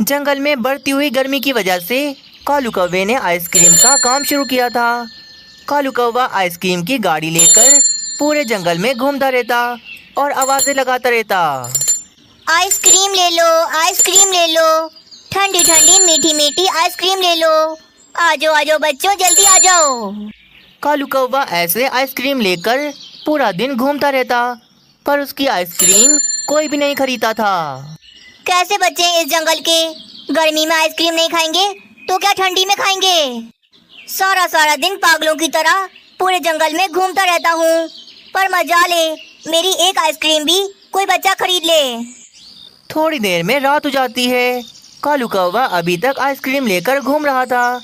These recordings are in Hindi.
जंगल में बढ़ती हुई गर्मी की वजह से कालू कौवे ने आइसक्रीम का काम शुरू किया था। कालू कौवा आइसक्रीम की गाड़ी लेकर पूरे जंगल में घूमता रहता और आवाजें लगाता रहता। आइसक्रीम ले लो, आइसक्रीम ले लो, ठंडी ठंडी मीठी मीठी आइसक्रीम ले लो। आ जाओ आ जाओ बच्चों, जल्दी आ जाओ। कालू कौवा ऐसे आइसक्रीम लेकर पूरा दिन घूमता रहता, पर उसकी आइसक्रीम कोई भी नहीं खरीदता था। कैसे बच्चे इस जंगल के गर्मी में आइसक्रीम नहीं खाएंगे तो क्या ठंडी में खाएंगे? सारा सारा दिन पागलों की तरह पूरे जंगल में घूमता रहता हूँ, पर मजा ले मेरी एक आइसक्रीम भी कोई बच्चा खरीद ले। थोड़ी देर में रात हो जाती है। कालू कौवा अभी तक आइसक्रीम लेकर घूम रहा था,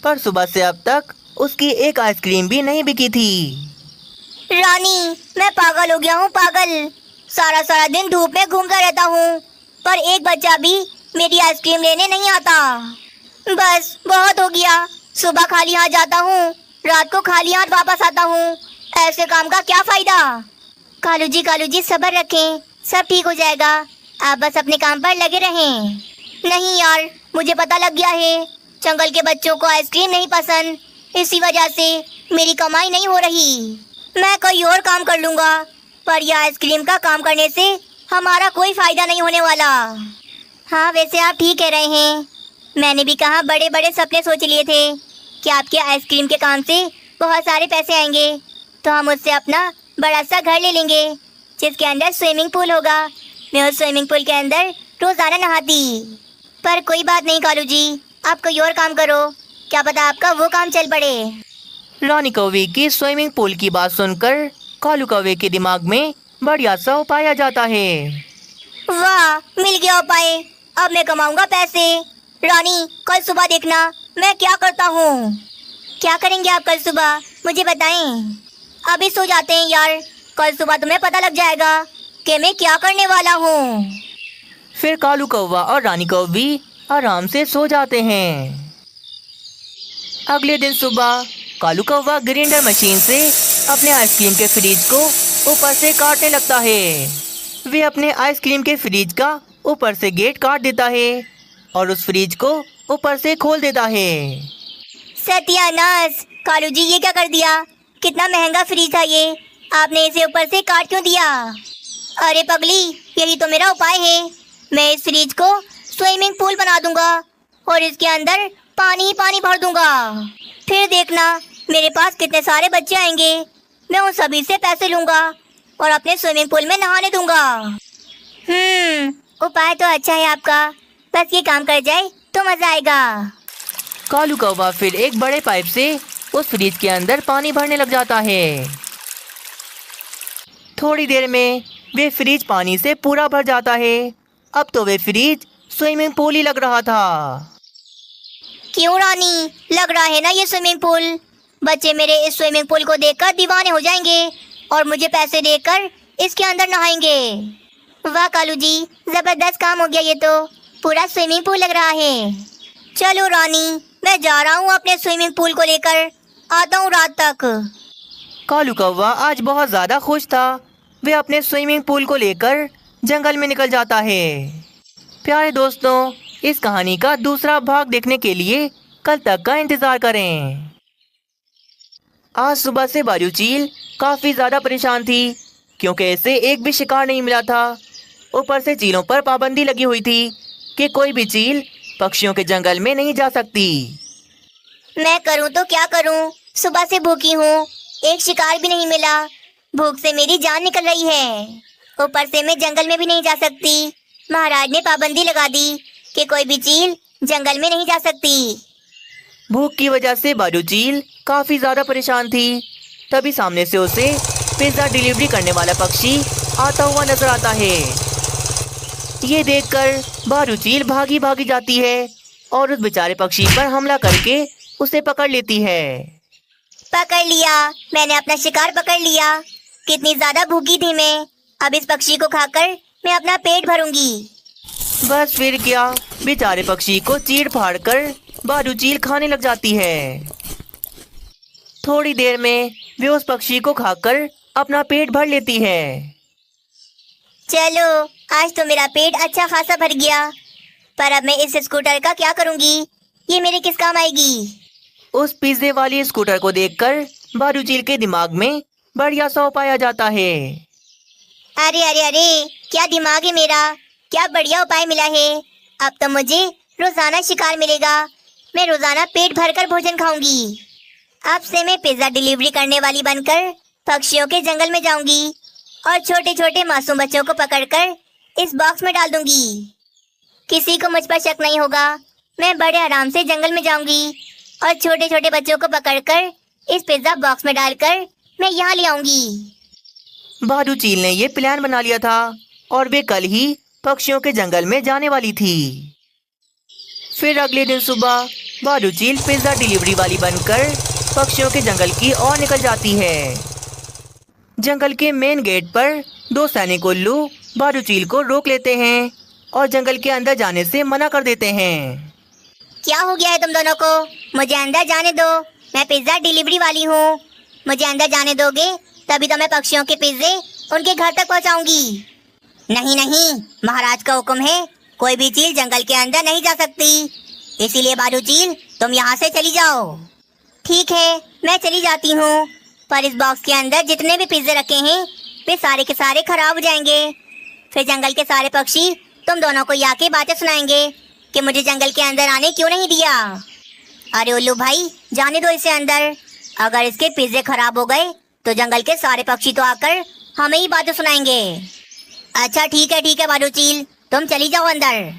पर सुबह से अब तक उसकी एक आइसक्रीम भी नहीं बिकी थी। रानी, मैं पागल हो गया हूँ, पागल। सारा सारा दिन धूप में घूमता रहता हूँ, पर एक बच्चा भी मेरी आइसक्रीम लेने नहीं आता। बस बहुत हो गया। सुबह खाली हाथ जाता हूँ, रात को खाली हाथ वापस आता हूँ। ऐसे काम का क्या फायदा? कालू जी सब्र रखें, सब ठीक हो जाएगा। आप बस अपने काम पर लगे रहें। नहीं यार, मुझे पता लग गया है जंगल के बच्चों को आइसक्रीम नहीं पसंद, इसी वजह से मेरी कमाई नहीं हो रही। मैं कोई और काम कर लूँगा, पर यह आइसक्रीम का काम करने से हमारा कोई फायदा नहीं होने वाला। हाँ, वैसे आप ठीक कह रहे हैं। मैंने भी कहा बड़े बड़े सपने सोच लिए थे कि आपके आइसक्रीम के काम से बहुत सारे पैसे आएंगे, तो हम उससे अपना बड़ा सा घर ले लेंगे जिसके अंदर स्विमिंग पूल होगा। मैं उस स्विमिंग पूल के अंदर रोजाना नहाती। पर कोई बात नहीं कालू जी, आप कोई और काम करो, क्या पता आपका वो काम चल पड़े। रानी कौवे की स्विमिंग पूल की बात सुनकर कालू कौवे के दिमाग में बढ़िया सा उपाय आ जाता है। वाह, मिल गया उपाय। अब मैं कमाऊंगा पैसे। रानी, कल सुबह देखना मैं क्या करता हूँ। क्या करेंगे आप कल सुबह, मुझे बताएं। अभी सो जाते हैं यार, कल सुबह तुम्हें पता लग जाएगा कि मैं क्या करने वाला हूँ। फिर कालू कौवा और रानी कौवी आराम से सो जाते हैं। अगले दिन सुबह कालू कौवा ग्राइंडर मशीन से अपने आइसक्रीम के फ्रिज को ऊपर से काटने लगता है। वे अपने आइसक्रीम के फ्रिज का ऊपर से गेट काट देता है और उस फ्रिज को ऊपर से खोल देता है। सत्यानाश, कालू जी ये क्या कर दिया? कितना महंगा फ्रिज था ये, आपने इसे ऊपर से काट क्यों दिया? अरे पगली, यही तो मेरा उपाय है। मैं इस फ्रिज को स्विमिंग पूल बना दूंगा और इसके अंदर पानी ही पानी भर दूंगा। फिर देखना मेरे पास कितने सारे बच्चे आएंगे। मैं उन सभी से पैसे लूंगा और अपने स्विमिंग पूल में नहाने दूंगा। उपाय तो अच्छा है आपका, बस ये काम कर जाए तो मजा आएगा। कालू कौवा फिर एक बड़े पाइप से उस फ्रिज के अंदर पानी भरने लग जाता है। थोड़ी देर में वे फ्रिज पानी से पूरा भर जाता है। अब तो वे फ्रिज स्विमिंग पूल ही लग रहा था। क्यों रानी, लग रहा है ना ये स्विमिंग पूल? बच्चे मेरे इस स्विमिंग पूल को देखकर दीवाने हो जाएंगे और मुझे पैसे देकर इसके अंदर नहाएंगे। वाह कालू जी, जबरदस्त काम हो गया, ये तो पूरा स्विमिंग पूल लग रहा है। चलो रानी, मैं जा रहा हूँ अपने स्विमिंग पूल को लेकर, आता हूँ रात तक। कालू कौवा आज बहुत ज्यादा खुश था। वे अपने स्विमिंग पूल को लेकर जंगल में निकल जाता है। प्यारे दोस्तों, इस कहानी का दूसरा भाग देखने के लिए कल तक का इंतजार करें। आज सुबह से बाजू चील काफी ज्यादा परेशान थी क्योंकि इसे एक भी शिकार नहीं मिला था। ऊपर से चीलों पर पाबंदी लगी हुई थी कि कोई भी चील पक्षियों के जंगल में नहीं जा सकती। मैं करूँ तो क्या करूँ, सुबह से भूखी हूँ, एक शिकार भी नहीं मिला। भूख से मेरी जान निकल रही है। ऊपर से मैं जंगल में भी नहीं जा सकती। महाराज ने पाबंदी लगा दी कि कोई भी चील जंगल में नहीं जा सकती। भूख की वजह से बाजू चील काफी ज्यादा परेशान थी। तभी सामने से उसे पिज्जा डिलीवरी करने वाला पक्षी आता हुआ नजर आता है। ये देखकर बाजू चील भागी भागी जाती है और उस बेचारे पक्षी पर हमला करके उसे पकड़ लेती है। पकड़ लिया, मैंने अपना शिकार पकड़ लिया। कितनी ज्यादा भूखी थी मैं, अब इस पक्षी को खाकर मैं अपना पेट भरूंगी। बस फिर क्या, बेचारे पक्षी को चीर फाड़ कर बाजू चील खाने लग जाती है। थोड़ी देर में वे उस पक्षी को खाकर अपना पेट भर लेती है। चलो, आज तो मेरा पेट अच्छा खासा भर गया। पर अब मैं इस स्कूटर का क्या करूंगी? ये मेरे किस काम आएगी? उस पिज्जे वाली स्कूटर को देखकर बारूचील के दिमाग में बढ़िया सा उपाय आ जाता है। अरे अरे अरे, क्या दिमाग है मेरा! क्या बढ़िया उपाय मिला है। अब तो मुझे रोजाना शिकार मिलेगा। मैं रोजाना पेट भरकर भोजन खाऊंगी। अब से मैं पिज्जा डिलीवरी करने वाली बनकर पक्षियों के जंगल में जाऊंगी और छोटे छोटे मासूम बच्चों को पकड़कर इस बॉक्स में डाल दूंगी। किसी को मुझ पर शक नहीं होगा। मैं बड़े आराम से जंगल में जाऊंगी और छोटे छोटे बच्चों को पकड़कर इस पिज्जा बॉक्स में डालकर मैं यहाँ ले आऊंगी। बारूचील ने ये प्लान बना लिया था और वे कल ही पक्षियों के जंगल में जाने वाली थी। फिर अगले दिन सुबह बारूचील पिज्जा डिलीवरी वाली बनकर पक्षियों के जंगल की ओर निकल जाती है। जंगल के मेन गेट पर दो सैनिक उल्लू बारूचील को रोक लेते हैं और जंगल के अंदर जाने से मना कर देते हैं। क्या हो गया है तुम दोनों को? मुझे अंदर जाने दो। मैं पिज्जा डिलीवरी वाली हूँ। मुझे अंदर जाने दोगे तभी तो मैं पक्षियों के पिज्जे उनके घर तक पहुँचाऊंगी। नहीं नहीं, महाराज का हुक्म है, कोई भी चील जंगल के अंदर नहीं जा सकती। इसीलिए बारूचील, तुम यहाँ से चली जाओ। ठीक है, मैं चली जाती हूँ, पर इस बॉक्स के अंदर जितने भी पिज्जे रखे हैं वे सारे के सारे खराब हो जाएंगे। फिर जंगल के सारे पक्षी तुम दोनों को आके बातें सुनाएंगे कि मुझे जंगल के अंदर आने क्यों नहीं दिया। अरे उल्लू भाई, जाने दो इसे अंदर। अगर इसके पिज्जे खराब हो गए तो जंगल के सारे पक्षी तो आकर हमें ही बातें सुनाएंगे। अच्छा ठीक है बारूचील, तुम चली जाओ अंदर।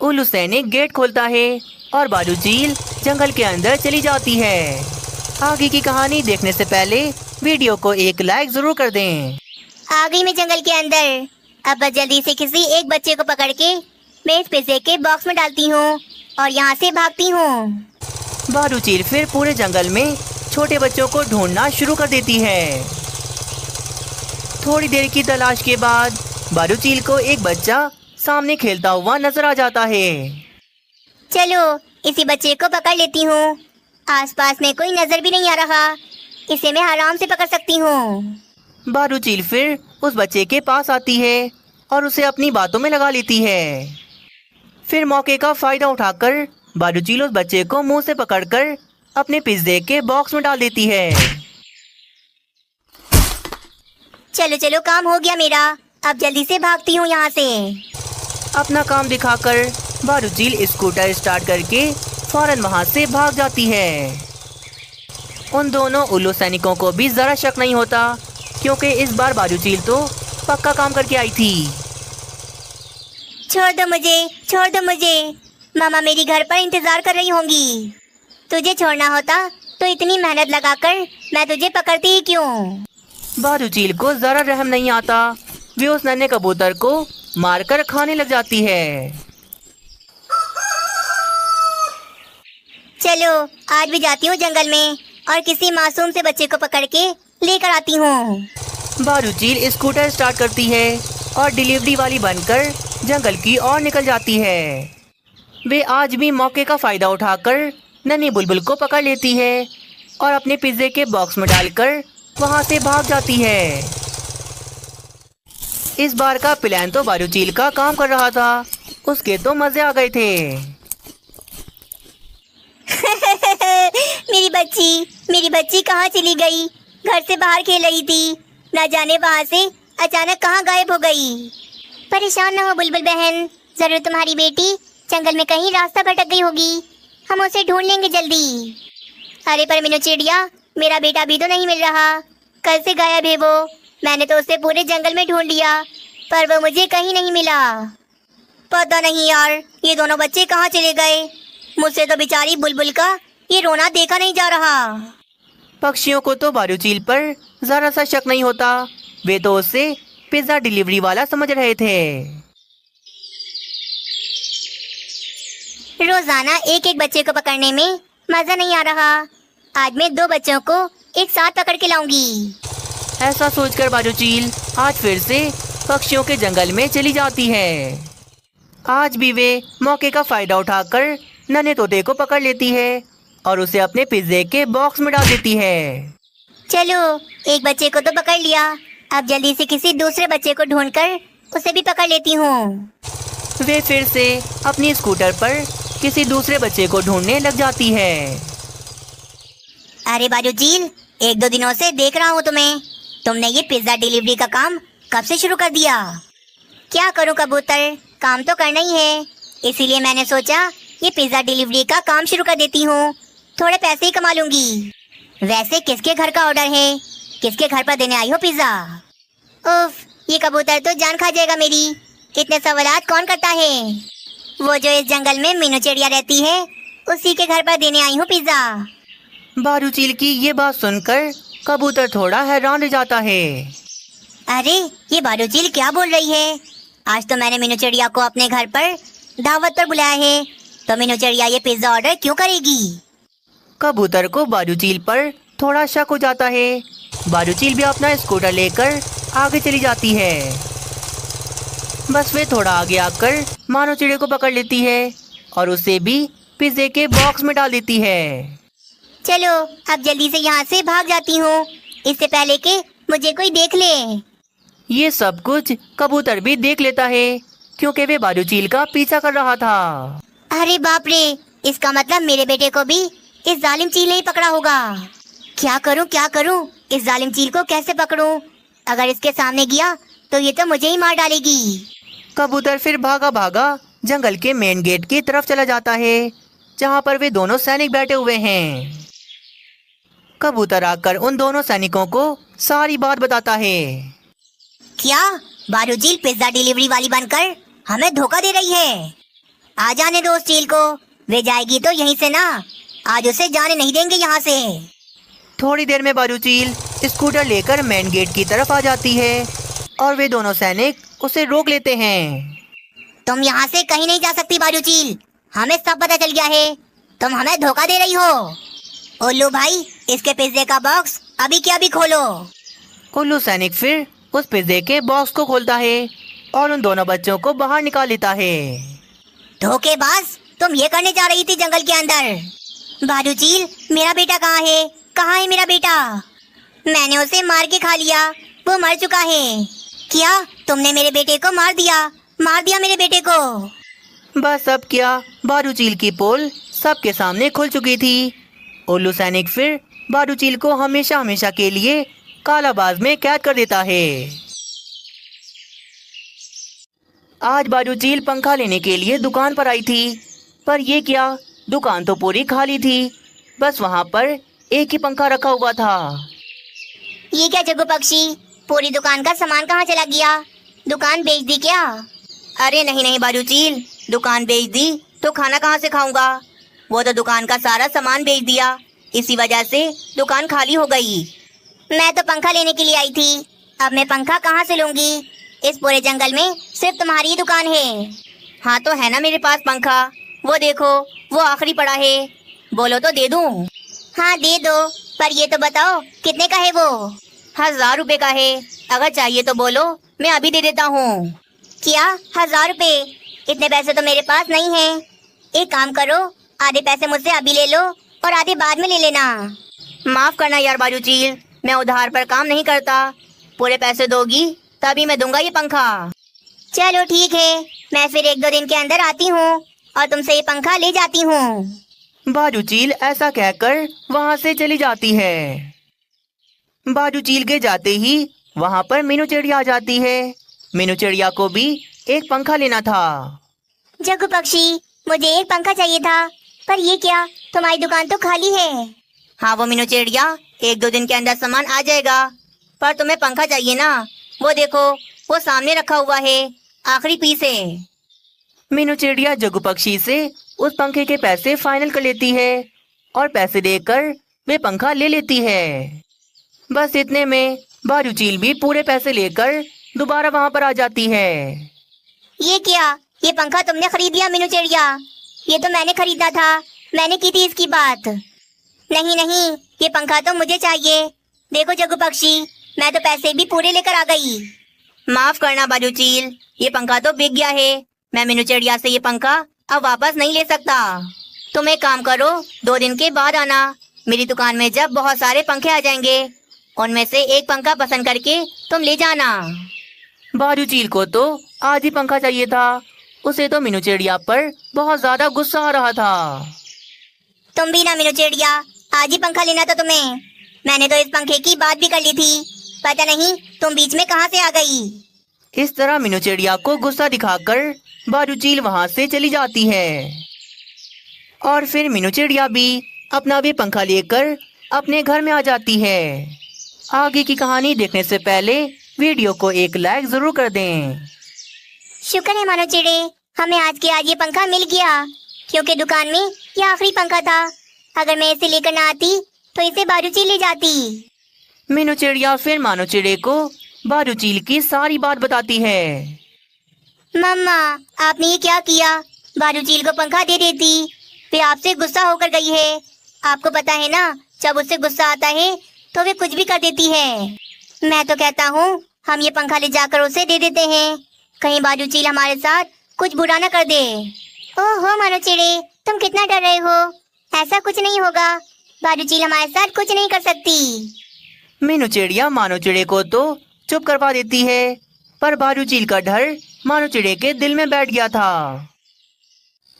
उल्लू सैनिक गेट खोलता है और बारूचील जंगल के अंदर चली जाती है। आगे की कहानी देखने से पहले वीडियो को एक लाइक जरूर कर दें। आ गई मैं जंगल के अंदर। अब बस जल्दी से किसी एक बच्चे को पकड़ के मैं इस पिज्जे के बॉक्स में डालती हूँ और यहाँ से भागती हूँ। बारूचील फिर पूरे जंगल में छोटे बच्चों को ढूंढना शुरू कर देती है। थोड़ी देर की तलाश के बाद बारूचील को एक बच्चा सामने खेलता हुआ नजर आ जाता है। चलो इसी बच्चे को पकड़ लेती हूँ। आसपास में कोई नजर भी नहीं आ रहा। इसे मैं आराम से पकड़ सकती हूँ। बारूचील फिर उस बच्चे के पास आती है और उसे अपनी बातों में लगा लेती है। फिर मौके का फायदा उठाकर बारूचील उस बच्चे को मुंह से पकड़कर अपने पिज्जे के बॉक्स में डाल देती है। चलो चलो, काम हो गया मेरा। अब जल्दी से भागती हूँ यहाँ से। अपना काम दिखाकर बारूचील स्कूटर स्टार्ट करके फौरन वहाँ से भाग जाती है। उन दोनों उल्लू सैनिकों को भी जरा शक नहीं होता, क्योंकि इस बार बारूचील तो पक्का काम करके आई थी। छोड़ दो मुझे, छोड़ दो मुझे। मामा मेरी घर पर इंतजार कर रही होंगी। तुझे छोड़ना होता तो इतनी मेहनत लगाकर मैं तुझे पकड़ती ही क्यों। बारूचील को जरा रहम नहीं आता। वे उस नन्हे कबूतर को मारकर खाने लग जाती है। चलो आज भी जाती हूँ जंगल में और किसी मासूम से बच्चे को पकड़ के लेकर आती हूँ। बारूचील स्कूटर स्टार्ट करती है और डिलीवरी वाली बनकर जंगल की ओर निकल जाती है। वे आज भी मौके का फायदा उठाकर नन्ही बुलबुल को पकड़ लेती है और अपने पिज्जे के बॉक्स में डालकर वहां से भाग जाती है। इस बार का प्लान तो बारूचील का काम कर रहा था। उसके तो मजे आ गए थे। मेरी बच्ची कहाँ चली गई? घर से बाहर खेल रही थी, न जाने वहाँ से अचानक कहाँ गायब हो गई। परेशान न हो बुलबुल बहन, जरूर तुम्हारी बेटी जंगल में कहीं रास्ता भटक गई होगी। हम उसे ढूंढ लेंगे जल्दी। अरे पर मीनू चिड़िया, मेरा बेटा भी तो नहीं मिल रहा। कल से गायब है वो। मैंने तो उसे पूरे जंगल में ढूंढ लिया, पर वो मुझे कहीं नहीं मिला। पता नहीं यार, ये दोनों बच्चे कहाँ चले गए। मुझसे तो बेचारी बुलबुल का ये रोना देखा नहीं जा रहा। पक्षियों को तो बारूचील पर जरा सा शक नहीं होता। वे तो उसे पिज्जा डिलीवरी वाला समझ रहे थे। रोजाना एक एक बच्चे को पकड़ने में मजा नहीं आ रहा। आज मैं 2 बच्चों को एक साथ पकड़ के लाऊंगी। ऐसा सोचकर बारूचील आज फिर से पक्षियों के जंगल में चली जाती है। आज भी वे मौके का फायदा उठाकर नन्हे तोते को पकड़ लेती है और उसे अपने पिज्जे के बॉक्स में डाल देती है। चलो एक बच्चे को तो पकड़ लिया, अब जल्दी से किसी दूसरे बच्चे को ढूंढकर उसे भी पकड़ लेती हूँ। वे फिर से अपनी स्कूटर पर किसी दूसरे बच्चे को ढूंढने लग जाती है। अरे बारूचील, 1-2 दिनों से देख रहा हूँ तुम्हें। तुमने ये पिज्जा डिलीवरी का काम कब से शुरू कर दिया? क्या करूँ कबूतर, काम तो करना ही है, इसीलिए मैंने सोचा ये पिज्जा डिलीवरी का काम शुरू कर देती हूँ, थोड़े पैसे ही कमा लूंगी। वैसे किसके घर का ऑर्डर है? किसके घर पर देने आई हो पिज्जा? उफ, ये कबूतर तो जान खा जाएगा मेरी। इतने सवालात कौन करता है? वो जो इस जंगल में मीनू चिड़िया रहती है, उसी के घर पर देने आई हूँ पिज्जा। बारूचील की ये बात सुनकर कबूतर थोड़ा हैरान रह जाता है। अरे ये बारूचील क्या बोल रही है? आज तो मैंने मीनू चिड़िया को अपने घर पर दावत पर बुलाया है, तो मीनू चिड़िया ये पिज्जा ऑर्डर क्यों करेगी? कबूतर को बारूचील पर थोड़ा शक हो जाता है। बारूचील भी अपना स्कूटर लेकर आगे चली जाती है। बस वे थोड़ा आगे आकर मानो चिड़िया को पकड़ लेती है और उसे भी पिज्जे के बॉक्स में डाल देती है। चलो अब जल्दी से यहाँ से भाग जाती हूँ, इससे पहले कि मुझे कोई देख ले। ये सब कुछ कबूतर भी देख लेता है क्योंकि वे बारूचील का पीछा कर रहा था। अरे बाप रे, इसका मतलब मेरे बेटे को भी इस जालिम चील ने ही पकड़ा होगा। क्या करूं, इस जालिम चील को कैसे पकड़ूं? अगर इसके सामने गया तो ये तो मुझे ही मार डालेगी। कबूतर फिर भागा भागा जंगल के मेन गेट की तरफ चला जाता है जहाँ पर वे दोनों सैनिक बैठे हुए हैं। कबूतर आकर उन दोनों सैनिकों को सारी बात बताता है। क्या बारूचील पिज्जा डिलीवरी वाली बनकर हमें धोखा दे रही है? आ जाने दो उस चील को, वे जाएगी तो यहीं से ना, आज उसे जाने नहीं देंगे यहाँ से। थोड़ी देर में बारूचील स्कूटर लेकर मेन गेट की तरफ आ जाती है और वे दोनों सैनिक उसे रोक लेते हैं। तुम यहाँ से कहीं नहीं जा सकती बारूचील, हमें सब पता चल गया है, तुम हमें धोखा दे रही हो। उल्लू भाई, इसके पिज्जे का बॉक्स अभी के अभी खोलो। उल्लू सैनिक फिर उस पिज्जे के बॉक्स को खोलता है और उन दोनों बच्चों को बाहर निकाल लेता है। धोखेबाज, तुम ये करने जा रही थी जंगल के अंदर। बारूचील, मेरा बेटा कहाँ है? कहाँ है मेरा बेटा? मैंने उसे मार के खा लिया, वो मर चुका है। क्या तुमने मेरे बेटे को मार दिया मेरे बेटे को? बस अब क्या, बारूचील की पोल सबके सामने खुल चुकी थी। उल्लू सैनिक फिर बारूचील को हमेशा हमेशा के लिए कालाबाज में कैद कर देता है। आज बारूचील पंखा लेने के लिए दुकान पर आई थी, पर ये क्या, दुकान तो पूरी खाली थी, बस वहाँ पर एक ही पंखा रखा हुआ था। ये क्या जग्गू पक्षी, पूरी दुकान का सामान कहाँ चला गया? दुकान बेच दी क्या? अरे नहीं बारूचील, दुकान बेच दी तो खाना कहाँ से खाऊंगा? वो तो दुकान का सारा सामान बेच दिया, इसी वजह से दुकान खाली हो गई। मैं तो पंखा लेने के लिए आई थी, अब मैं पंखा कहाँ से लूंगी? इस पूरे जंगल में सिर्फ तुम्हारी ही दुकान है। हाँ तो है ना मेरे पास पंखा, वो देखो, वो आखिरी पड़ा है, बोलो तो दे दूं? हाँ दे दो, पर ये तो बताओ कितने का है वो? 1000 रुपए का है, अगर चाहिए तो बोलो, मैं अभी दे देता हूँ। क्या 1000 रुपए? इतने पैसे तो मेरे पास नहीं है। एक काम करो, आधे पैसे मुझसे अभी ले लो और आधे बाद में ले लेना। माफ करना यार बारूचील, मैं उधार पर काम नहीं करता, पूरे पैसे दोगी तभी मैं दूंगा ये पंखा। चलो ठीक है, मैं फिर 1-2 दिन के अंदर आती हूँ और तुमसे ये पंखा ले जाती हूँ। बारूचील ऐसा कहकर वहाँ से चली जाती है। बारूचील के जाते ही वहाँ पर मीनू चिड़िया आ जाती है। मीनू चिड़िया को भी एक पंखा लेना था। जग्गू पक्षी, मुझे एक पंखा चाहिए था, पर ये क्या, तुम्हारी दुकान तो खाली है। हाँ वो मीनू चिड़िया, 1-2 दिन के अंदर सामान आ जाएगा, पर तुम्हें पंखा चाहिए ना, वो देखो, वो सामने रखा हुआ है, आखिरी पीस है। मीनू चिड़िया जग्गू पक्षी से उस पंखे के पैसे फाइनल कर लेती है और पैसे देकर वे पंखा ले लेती है। बस इतने में बारूचील भी पूरे पैसे लेकर दोबारा वहाँ पर आ जाती है। ये क्या, ये पंखा तुमने खरीद लिया मीनू चिड़िया? ये तो मैंने खरीदा था, मैंने की थी इसकी बात। नहीं, ये पंखा तो मुझे चाहिए। देखो जग्गू पक्षी, मैं तो पैसे भी पूरे लेकर आ गई। माफ करना बारूचील, ये पंखा तो बिक गया है, मैं मीनू चिड़िया से ये पंखा अब वापस नहीं ले सकता। तुम एक काम करो, 2 दिन के बाद आना, मेरी दुकान में जब बहुत सारे पंखे आ जाएंगे, उनमें से एक पंखा पसंद करके तुम ले जाना। बारूचील को तो आज ही पंखा चाहिए था, उसे तो मीनू चिड़िया पर बहुत ज्यादा गुस्सा आ रहा था। तुम भी ना मीनू चिड़िया, आज ही पंखा लेना था तुम्हें। मैंने तो इस पंखे की बात भी कर ली थी, पता नहीं तुम बीच में कहाँ से आ गई। इस तरह मीनू चिड़िया को गुस्सा दिखाकर बाजू चील वहाँ से चली जाती है और फिर मीनू चिड़िया भी अपना भी पंखा लेकर अपने घर में आ जाती है। आगे की कहानी देखने से पहले वीडियो को एक लाइक जरूर कर दें। शुक्र है मानो चिड़े, हमें आज के आज ये पंखा मिल गया, क्योंकि दुकान में ये आखिरी पंखा था। अगर मैं इसे लेकर ना आती तो इसे बाजू चील ले जाती। मीनू चिड़िया फिर मानो चिड़े को बाजू चील की सारी बात बताती है। मम्मा, आपने ये क्या किया? बाजू चील को पंखा दे देती, वे आपसे गुस्सा होकर गई है। आपको पता है ना, जब उससे गुस्सा आता है तो वे कुछ भी कर देती है। मैं तो कहता हूँ हम ये पंखा ले जाकर उसे दे देते हैं, कहीं बाजू चील हमारे साथ कुछ बुरा न कर दे। ओहो मानो चिड़े, तुम कितना डर रहे हो? ऐसा कुछ नहीं होगा, बाजू चील हमारे साथ कुछ नहीं कर सकती। मीनू चिड़िया मानो चिड़े को तो चुप करवा देती है, पर बाजू चील का डर मानो चिड़े के दिल में बैठ गया था।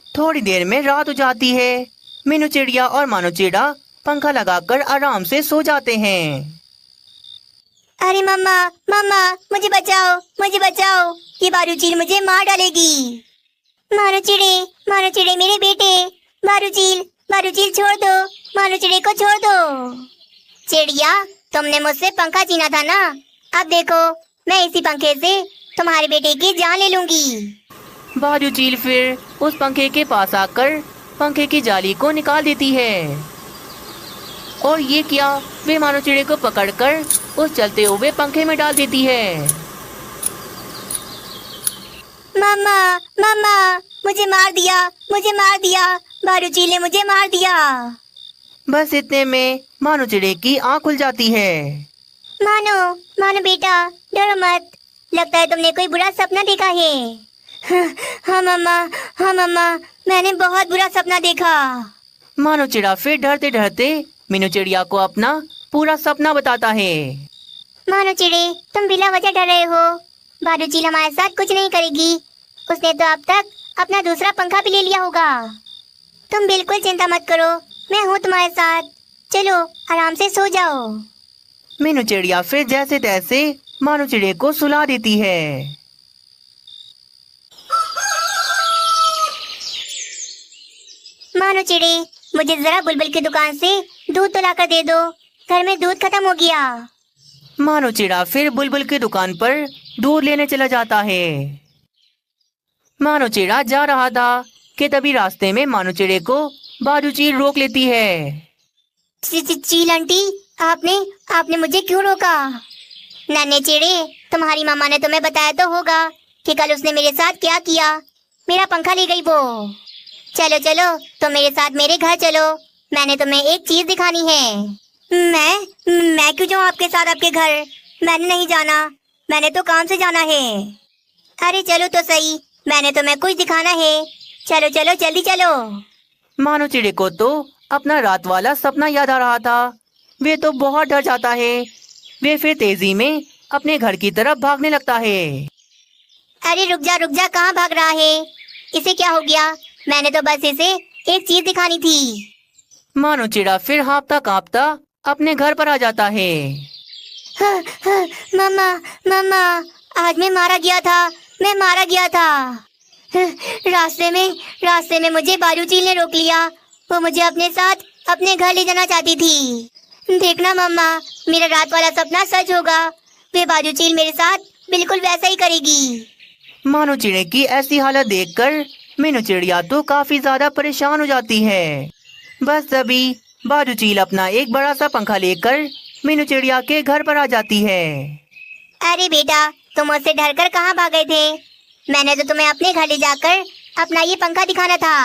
थोड़ी देर में रात हो जाती है। मीनू चिड़िया और मानो चिड़ा पंखा लगाकर आराम से सो जाते हैं। अरे मम्मा, मम्मा, मुझे बचाओ, मुझे बचाओ, ये बाजू चील मुझे मार डालेगी। मानो चिड़े मेरे बेटे, बाजू चील छोड़ दो, मानो चिड़े को छोड़ दो। चिड़िया, तुमने मुझसे पंखा छीना था ना, अब देखो मैं इसी पंखे से तुम्हारे बेटे की जान ले लूंगी। बाजू चील फिर उस पंखे के पास आकर पंखे की जाली को निकाल देती है और ये क्या, वे मानो चिड़े को पकड़कर उस चलते हुए पंखे में डाल देती है। मम्मा, मम्मा, मुझे मार दिया, बाजू चील ने मुझे मार दिया। बस इतने में मानो चिड़े की आँख खुल जाती है। मानो बेटा, डरो मत, लगता है तुमने कोई बुरा सपना देखा है। हाँ मम्मा, मैंने बहुत बुरा सपना देखा। मानो चिड़ा फिर डरते डरते मीनू चिड़िया को अपना पूरा सपना बताता है। मानो चिड़े, तुम बिना वजह डर रहे हो, बाजू चील हमारे साथ कुछ नहीं करेगी, उसने तो अब तक अपना दूसरा पंखा भी ले लिया होगा। तुम बिल्कुल चिंता मत करो, मैं हूँ तुम्हारे साथ, चलो आराम से सो जाओ। मीनू चिड़िया फिर जैसे तैसे मानो चिड़े को सुला देती है। मानो चिड़े, मुझे जरा बुलबुल की दुकान से दूध तो लाकर दे दो, घर में दूध खत्म हो गया। मानो चिड़ा फिर बुलबुल की दुकान पर दूध लेने चला जाता है। मानो चिड़ा जा रहा था कि तभी रास्ते में मानो चिड़े को बाजू चील रोक लेती है। चील आंटी, आपने मुझे क्यों रोका? नन्हे चिड़े, तुम्हारी मामा ने तुम्हें बताया तो होगा कि कल उसने मेरे साथ क्या किया, मेरा पंखा ले गई वो। चलो तुम मेरे साथ मेरे घर चलो, मैंने तुम्हें एक चीज दिखानी है। मैं क्यों जाऊँ आपके साथ आपके घर? मैंने नहीं जाना, मैंने तो काम से जाना है। अरे चलो तो सही, मैंने तुम्हें कुछ दिखाना है, चलो जल्दी चलो। मानो चिड़े को तो अपना रात वाला सपना याद आ रहा था। वे तो बहुत डर जाता है। वे फिर तेजी में अपने घर की तरफ भागने लगता है। अरे रुक जा, कहाँ भाग रहा है? इसे क्या हो गया? मैंने तो बस इसे एक चीज दिखानी थी। मानो चिड़ा फिर हाँफता कांपता अपने घर पर आ जाता है। मम्मा, आज मैं मारा गया था। रास्ते में मुझे बाजू चील ने रोक लिया, वो मुझे अपने साथ अपने घर ले जाना चाहती थी। देखना मम्मा, मेरा रात वाला सपना सच होगा, वे बाजू चील मेरे साथ बिल्कुल वैसा ही करेगी। मानो चिड़े की ऐसी हालत देखकर मीनू चिड़िया तो काफी ज्यादा परेशान हो जाती है। बस तभी बाजू चील अपना एक बड़ा सा पंखा लेकर मीनू चिड़िया के घर पर आ जाती है। अरे बेटा, तुम मुझसे डरकर कहाँ भाग गए थे? मैंने तो तुम्हें अपने घर ले जाकर अपना ये पंखा दिखाना था।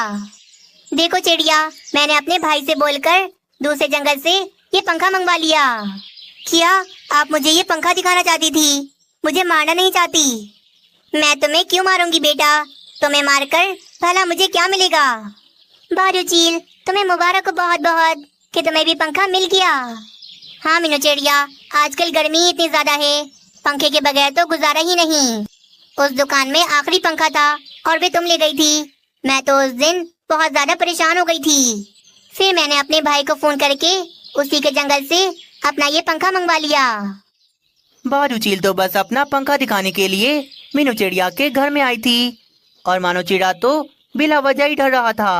देखो चिड़िया, मैंने अपने भाई से बोलकर दूसरे जंगल से ये पंखा मंगवा लिया। क्या आप मुझे ये पंखा दिखाना चाहती थी? मुझे मारना नहीं चाहती? मैं तुम्हें क्यों मारूंगी बेटा, तुम्हें मारकर भला मुझे क्या मिलेगा? बाजू चील, तुम्हें मुबारक हो बहुत बहुत कि तुम्हें भी पंखा मिल गया। हाँ मीनू चिड़िया, आजकल गर्मी इतनी ज्यादा है, पंखे के बगैर तो गुजारा ही नहीं। उस दुकान में आखिरी पंखा था और भी तुम ले गई थी। मैं तो उस दिन बहुत ज्यादा परेशान हो गई थी। फिर मैंने अपने भाई को फोन करके उसी के जंगल से अपना ये पंखा मंगवा लिया। बाजू चील तो बस अपना पंखा दिखाने के लिए मीनू चिड़िया के घर में आई थी और मानो चिड़ा तो बिला वजह ही डर रहा था।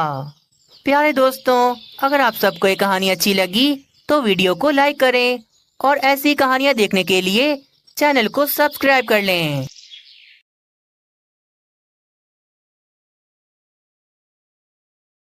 प्यारे दोस्तों, अगर आप सबको ये कहानी अच्छी लगी तो वीडियो को लाइक करें और ऐसी कहानियाँ देखने के लिए चैनल को सब्सक्राइब कर लें।